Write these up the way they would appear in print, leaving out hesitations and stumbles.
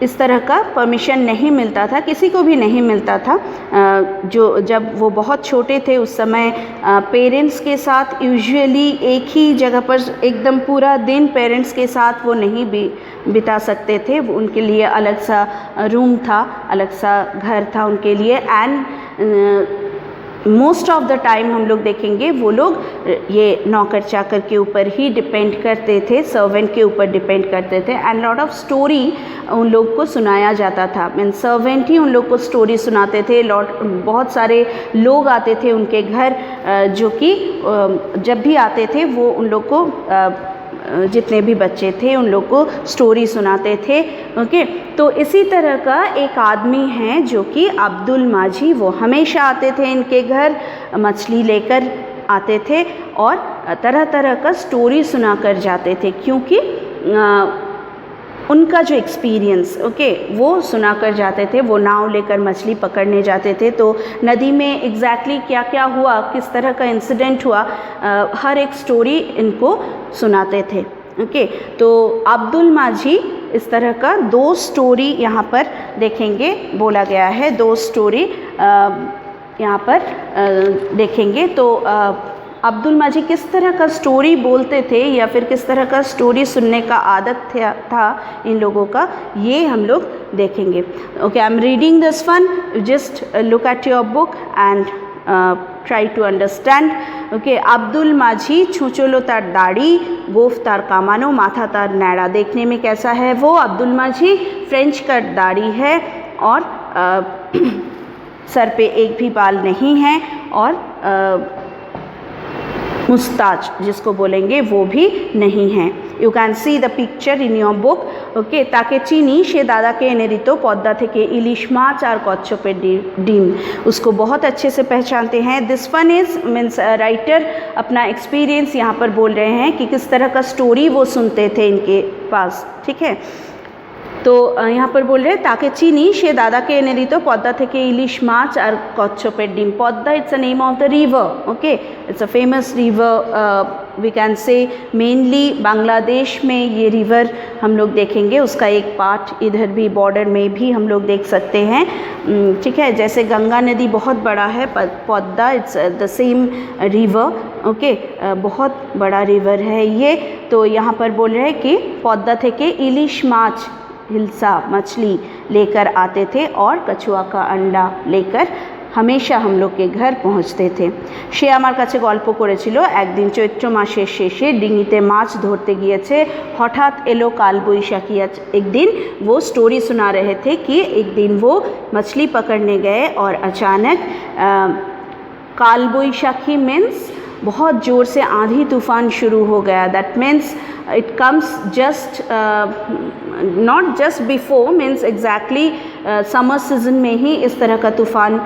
इस तरह का परमिशन नहीं मिलता था, किसी को भी नहीं मिलता था। जब वो बहुत छोटे थे उस समय पेरेंट्स के साथ यूजुअली एक ही जगह पर एकदम पूरा दिन पेरेंट्स के साथ वो नहीं बिता सकते थे। उनके लिए अलग सा रूम था, अलग सा घर था उनके लिए। And most of the time हम लोग देखेंगे वो लोग ये नौकर चाकर के ऊपर ही डिपेंड करते थे, सर्वेंट के ऊपर डिपेंड करते थे। एंड लॉट ऑफ स्टोरी उन लोग को सुनाया जाता था, मीन सर्वेंट ही उन लोग को स्टोरी सुनाते थे। बहुत सारे लोग आते थे उनके घर, जो कि जब भी आते थे वो उन लोग को जितने भी बच्चे थे उन लोग को स्टोरी सुनाते थे। ओके, तो इसी तरह का एक आदमी है जो कि अब्दुल माझी, वो हमेशा आते थे इनके घर, मछली लेकर आते थे और तरह तरह का स्टोरी सुना कर जाते थे, क्योंकि उनका जो एक्सपीरियंस वो सुना कर जाते थे। वो नाव लेकर मछली पकड़ने जाते थे, तो नदी में एग्जैक्टली क्या क्या हुआ, किस तरह का इंसिडेंट हुआ, हर एक स्टोरी इनको सुनाते थे। तो अब्दुल माझी इस तरह का 2 स्टोरी यहाँ पर देखेंगे बोला गया है, 2 स्टोरी यहाँ पर देखेंगे। तो अब्दुल माझी किस तरह का स्टोरी बोलते थे या फिर किस तरह का स्टोरी सुनने का आदत था इन लोगों का, ये हम लोग देखेंगे। Okay, I am reading this one, just look at your book and try to understand. Okay, Abdul माझी छुचलो तार दाढ़ी, गोफ तार कामानो, माथा तार नैड़ा। देखने में कैसा है वो अब्दुल माझी? फ्रेंच कट दाढ़ी है और सर पे एक भी बाल नहीं है और मुस्ताच जिसको बोलेंगे वो भी नहीं है। You can see the picture in your book. Okay, ताके चीनी शे दादा के एनेरितो पौधा थे के इलिश माछ और कच्छपे डिम, उसको बहुत अच्छे से पहचानते हैं। This one is means writer अपना एक्सपीरियंस यहाँ पर बोल रहे हैं कि किस तरह का स्टोरी वो सुनते थे इनके पास। ठीक है, तो यहाँ पर बोल रहे हैं ताके चीनी शे दादा के एनेरितो पौधा थे के इलिश माछ और कच्छपे डिम। पौधा it's a name of the river. Okay, it's a famous river, we can say mainly Bangladesh में ये रिवर हम लोग देखेंगे, उसका एक पार्ट इधर भी बॉर्डर में भी हम लोग देख सकते हैं। ठीक है, जैसे गंगा नदी बहुत बड़ा है, पौधा it's the same river. Okay, बहुत बड़ा रिवर है ये। तो यहाँ पर बोल रहे हैं कि पौधा थे के इलिश माछ, हिल्सा मछली लेकर आते थे और कछुआ का अंडा लेकर हमेशा हम लोग के घर पहुँचते थे। সে আমার কাছে গল্প করেছিল একদিন চৈত্র মাসের শেষে ডিঙিতে মাছ ধরতে গিয়েছে, हठात एलो काल बैशाखी। एक दिन वो स्टोरी सुना रहे थे कि एक दिन वो मछली पकड़ने गए और अचानक काल बैशाखी मीन्स बहुत ज़ोर से आंधी तूफान शुरू हो गया। That means it comes just not just before, means exactly summer season में ही इस तरह का तूफान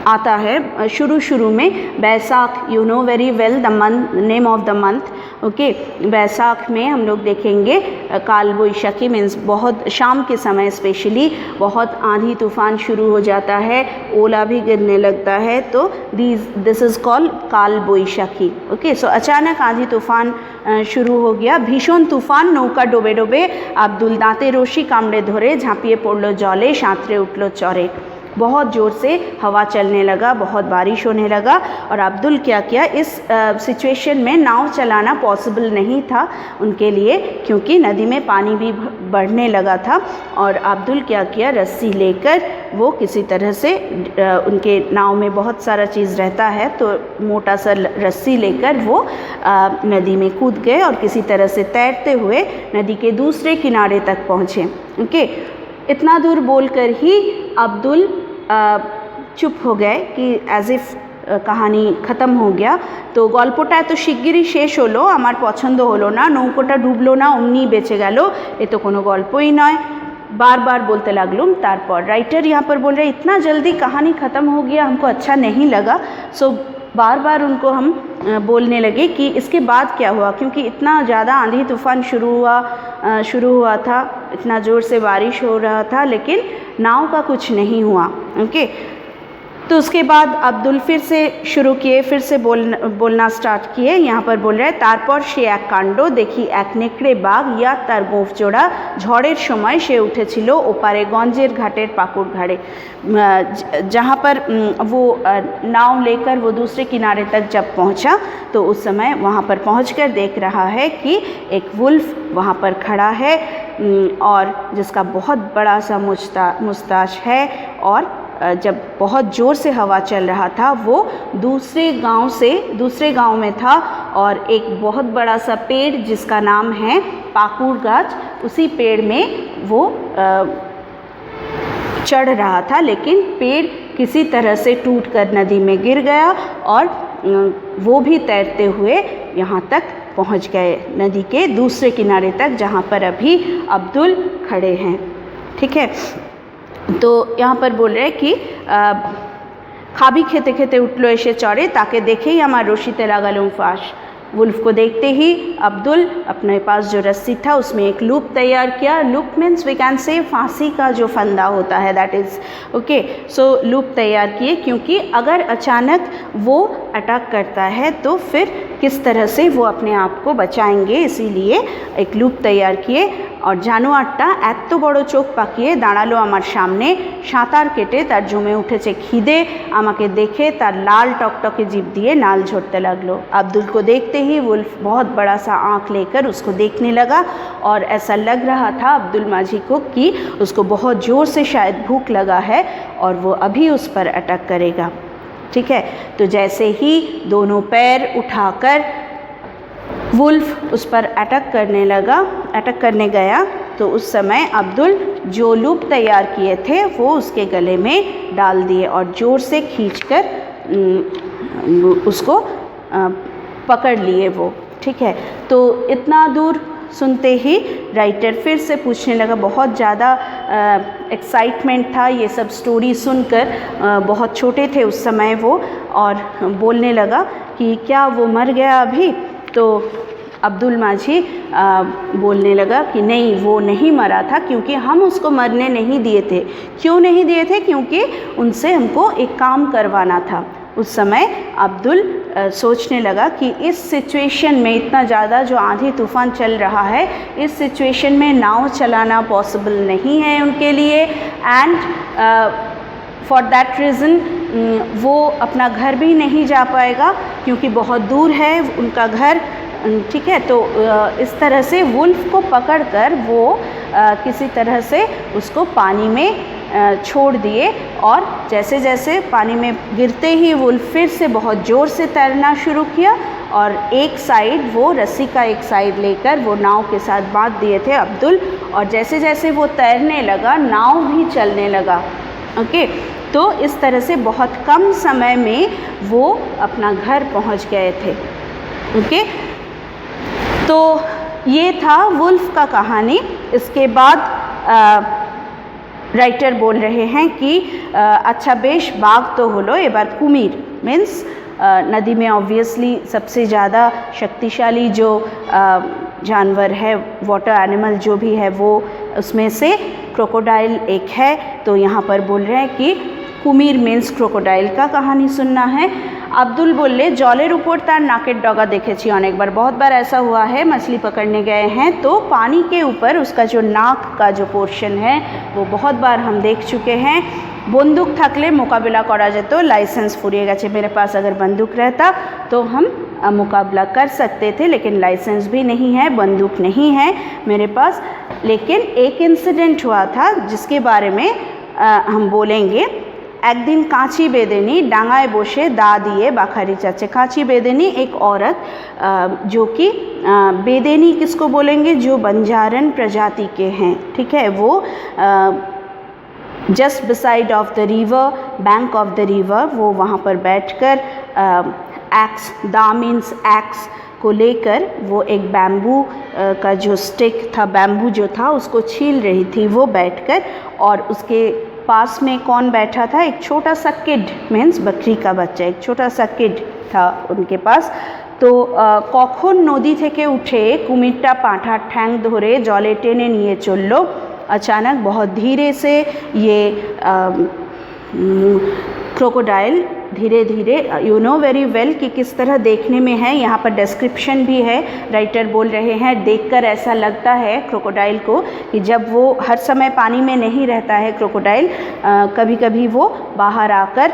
आता है। शुरू में Baisakh, you know very well the month, name of the month. Okay, Baisakh में हम लोग देखेंगे काल बैशाखी मीन्स बहुत शाम के समय स्पेशली बहुत आंधी तूफान शुरू हो जाता है, ओला भी गिरने लगता है, तो दिस इज़ कॉल्ड काल बैशाखी। ओके, सो अचानक आंधी तूफान शुरू हो गया। भीषण तूफान, नौका डोबे डोबे, अब्दुल दाँते रशी कामड़े धरे, झाँपिए पड़लो जले, साँतरे उठलो चरे। बहुत ज़ोर से हवा चलने लगा, बहुत बारिश होने लगा और अब्दुल क्या किया, इस सिचुएशन में नाव चलाना पॉसिबल नहीं था उनके लिए क्योंकि नदी में पानी भी बढ़ने लगा था। और अब्दुल क्या किया, रस्सी लेकर वो किसी तरह से, उनके नाव में बहुत सारा चीज़ रहता है तो मोटा सा रस्सी लेकर वो नदी में कूद गए और किसी तरह से तैरते हुए नदी के दूसरे किनारे तक पहुँचे। ओके, इतना दूर बोलकर ही अब्दुल चुप हो गए कि एज इफ़ कहानी ख़त्म हो गया। तो गल्पटा तो शिगगिरई शेष हलो, आमार पछंद हलो ना, नौकोटा डूबलो ना, अमनी बेचे गेलो, ये तो कोनो गल्पई नय। बार बार बोलते लागलूम। तारपर राइटर यहाँ पर बोल रहे इतना जल्दी कहानी ख़त्म हो गया, हमको अच्छा नहीं लगा। सो बार बार उनको हम बोलने लगे कि इसके बाद क्या हुआ, क्योंकि इतना ज़्यादा आंधी तूफान शुरू हुआ था, इतना ज़ोर से बारिश हो रहा था, लेकिन नाव का कुछ नहीं हुआ। ओके, तो उसके बाद अब्दुल फिर से शुरू किए, फिर से बोलना स्टार्ट किए। यहाँ पर बोल रहे हैं, तारपर से एक कांड देखी एक नेकड़े बाघ या तार गोफ जोड़ा झड़ेर समय से उठेছিল ओपारे गंजेर घाटेर पाकुड़ घाड़े। जहाँ पर वो नाव लेकर वो दूसरे किनारे तक जब पहुँचा तो उस समय वहाँ पर पहुँचकर देख रहा है कि एक वुल्फ वहाँ पर खड़ा है और जिसका बहुत बड़ा सा मुस्ताच है, और जब बहुत ज़ोर से हवा चल रहा था वो दूसरे गांव में था, और एक बहुत बड़ा सा पेड़ जिसका नाम है पाकुड़ गाछ, उसी पेड़ में वो चढ़ रहा था, लेकिन पेड़ किसी तरह से टूटकर नदी में गिर गया और वो भी तैरते हुए यहाँ तक पहुँच गए, नदी के दूसरे किनारे तक जहाँ पर अभी अब्दुल खड़े हैं। ठीक है, तो यहाँ पर बोल रहे हैं कि खाबी खेते खेते उठलो एसे चढ़े, ताके देखे ही हमार रस्सीते लगालूम फांस। वुल्फ को देखते ही अब्दुल अपने पास जो रस्सी था उसमें एक लूप तैयार किया। लूप मीन्स वी कैन से फांसी का जो फंदा होता है, that is okay. So loop तैयार किए, क्योंकि अगर अचानक वो अटैक करता है तो फिर किस तरह से वो अपने आप को बचाएंगे, इसीलिए एक लूप तैयार किए। और जानवरटा एत बड़ चोख पाकिए दाঁড়ালো आमार सामने, साँतार केटे तार जमे उठेছে খিদে, आमाके देखे तार लाल टकटके जीभ दिए नाल झरते लगलो। अब्दुल को देखते ही वुल्फ बहुत बड़ा सा आँख लेकर उसको देखने लगा, और ऐसा लग रहा था अब्दुल माझी को कि उसको बहुत ज़ोर से शायद भूख लगा है और वो अभी उस पर अटैक करेगा। ठीक है, तो जैसे ही दोनों पैर उठाकर वुल्फ उस पर अटैक करने गया, तो उस समय अब्दुल जो लूप तैयार किए थे वो उसके गले में डाल दिए और ज़ोर से खींचकर उसको पकड़ लिए वो। ठीक है, तो इतना दूर सुनते ही राइटर फिर से पूछने लगा, बहुत ज़्यादा एक्साइटमेंट था ये सब स्टोरी सुनकर, बहुत छोटे थे उस समय वो, और बोलने लगा कि क्या वो मर गया अभी? तो अब्दुल माझी बोलने लगा कि नहीं, वो नहीं मरा था, क्योंकि हम उसको मरने नहीं दिए थे। क्यों नहीं दिए थे? क्योंकि उनसे हमको एक काम करवाना था। उस समय अब्दुल सोचने लगा कि इस सिचुएशन में, इतना ज़्यादा जो आंधी तूफ़ान चल रहा है, इस सिचुएशन में नाव चलाना पॉसिबल नहीं है उनके लिए, एंड फॉर दैट रीज़न वो अपना घर भी नहीं जा पाएगा क्योंकि बहुत दूर है उनका घर। ठीक है, तो इस तरह से वुल्फ को पकड़कर वो किसी तरह से उसको पानी में छोड़ दिए, और जैसे जैसे पानी में गिरते ही वुल्फ फिर से बहुत ज़ोर से तैरना शुरू किया, और एक साइड वो रस्सी का एक साइड लेकर वो नाव के साथ बांध दिए थे अब्दुल, और जैसे जैसे वो तैरने लगा नाव भी चलने लगा। ओके, तो इस तरह से बहुत कम समय में वो अपना घर पहुंच गए थे। ओके, तो ये था वुल्फ का कहानी। इसके बाद राइटर बोल रहे हैं कि अच्छा बेश बाघ तो हलो, एबार कुमीर मीन्स नदी में ऑब्वियसली सबसे ज़्यादा शक्तिशाली जो जानवर है, वाटर एनिमल जो भी है, वो उसमें से क्रोकोडाइल एक है। तो यहाँ पर बोल रहे हैं कि कुमीर मीन्स क्रोकोडाइल का कहानी सुनना है। अब्दुल बोले जलेर ऊपर तार नाकेर डगा देखेছি अनेक बार, बहुत बार ऐसा हुआ है, मछली पकड़ने गए हैं तो पानी के ऊपर उसका जो नाक का जो पोर्शन है वो बहुत बार हम देख चुके हैं। बंदूक थाकले मुकाबला करा जेतो, लाइसेंस फुरिए गेछे, मेरे पास अगर बंदूक रहता तो हम मुकाबला कर सकते थे, लेकिन लाइसेंस भी नहीं है, बंदूक नहीं है मेरे पास। लेकिन एक इंसिडेंट हुआ था जिसके बारे में हम बोलेंगे। एक दिन कांची बेदेनी डांगाए बोशे दा दिए बाखारी चाचे। कांची बेदेनी एक औरत जो कि बेदेनी किसको बोलेंगे, जो बंजारन प्रजाति के हैं। ठीक है, वो just beside of the river, bank of the river, वो वहाँ पर बैठकर एक्स, दा मीन्स एक्स को लेकर वो एक बैम्बू का जो स्टिक था, बैम्बू जो था उसको छील रही थी वो बैठकर, और उसके पास में कौन बैठा था, एक छोटा सा किड मीन्स बकरी का बच्चा, एक छोटा सा किड था उनके पास। तो कखन नदी थेके उठे कुमिरटा पाँठार ठैंग धरे जले टेने निये चललो। अचानक बहुत धीरे से ये क्रोकोडाइल धीरे धीरे यू नो वेरी वेल कि किस तरह देखने में है। यहाँ पर डिस्क्रिप्शन भी है, राइटर बोल रहे हैं देखकर ऐसा लगता है क्रोकोडाइल को कि जब वो हर समय पानी में नहीं रहता है क्रोकोडाइल, कभी कभी वो बाहर आकर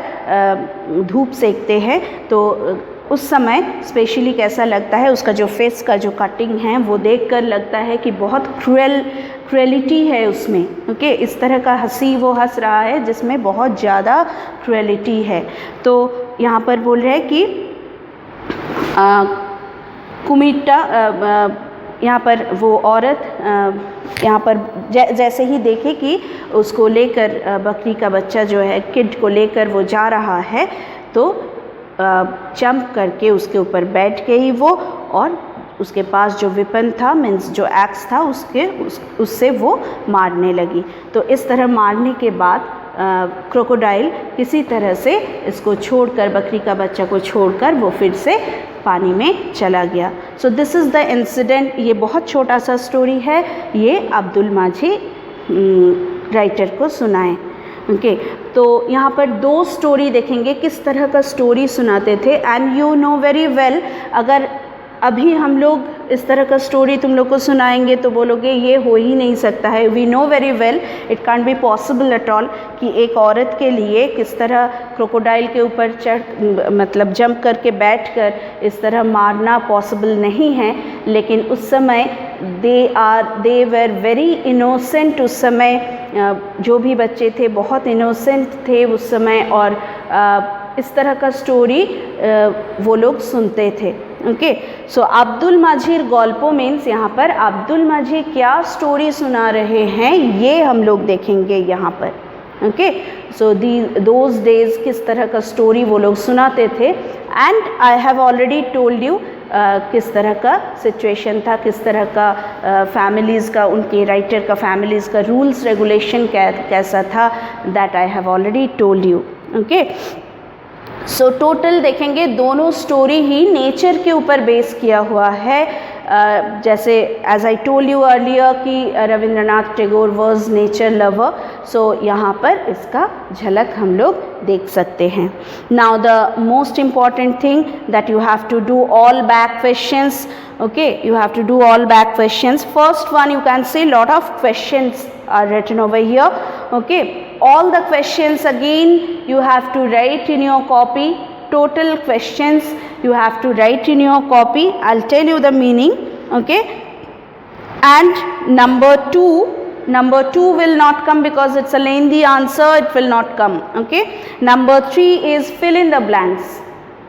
धूप सेकते हैं, तो उस समय स्पेशली कैसा लगता है, उसका जो फेस का जो कटिंग है वो देखकर लगता है कि बहुत क्रुएलिटी है उसमें। ओके, इस तरह का हंसी वो हंस रहा है जिसमें बहुत ज़्यादा क्रुएलिटी है। तो यहाँ पर बोल रहे हैं कि कुमिटा, यहाँ पर वो औरत यहाँ पर जैसे ही देखे कि उसको लेकर बकरी का बच्चा जो है किड को लेकर वो जा रहा है, तो जंप करके उसके ऊपर बैठ गई वो, और उसके पास जो विपन था, मीन्स जो एक्स था, उससे वो मारने लगी। तो इस तरह मारने के बाद क्रोकोडाइल किसी तरह से इसको छोड़कर, बकरी का बच्चा को छोड़कर वो फिर से पानी में चला गया। So this is the incident. ये बहुत छोटा सा स्टोरी है, ये अब्दुल माझी राइटर को सुनाए। ओके, तो यहाँ पर 2 स्टोरी देखेंगे किस तरह का स्टोरी सुनाते थे। And you know very well, अगर अभी हम लोग इस तरह का स्टोरी तुम लोग को सुनाएंगे तो बोलोगे ये हो ही नहीं सकता है। We know very well it can't be possible at all कि एक औरत के लिए किस तरह क्रोकोडाइल के ऊपर मतलब जंप करके बैठकर इस तरह मारना पॉसिबल नहीं है। लेकिन उस समय दे वर वेरी इनोसेंट। उस समय जो भी बच्चे थे बहुत इनोसेंट थे उस समय, और इस तरह का स्टोरी वो लोग सुनते थे। ओके, सो अब्दुल माझीर गल्पो मीन्स यहाँ पर अब्दुल माझी क्या स्टोरी सुना रहे हैं ये हम लोग देखेंगे यहाँ पर। ओके, सो दोज डेज किस तरह का स्टोरी वो लोग सुनाते थे। And I have already told you किस तरह का सिचुएशन था, किस तरह का फैमिलीज़ का, उनके राइटर का फैमिलीज़ का रूल्स रेगुलेशन कैसा था, that I have already told you. Okay, so total देखेंगे दोनों स्टोरी ही नेचर के ऊपर बेस किया हुआ है। जैसे as I told you earlier कि Rabindranath Tagore was nature lover, so यहाँ पर इसका झलक हम लोग देख सकते हैं। Now the most important thing that you have to do all back questions. Okay, you have to do all back questions. First one, you can see lot of questions are written over here. Okay, all the questions again you have to write in your copy. Total questions you have to write in your copy. I'll tell you the meaning. Okay, and number two will not come because it's a lengthy answer, it will not come. Okay, number 3 is fill in the blanks.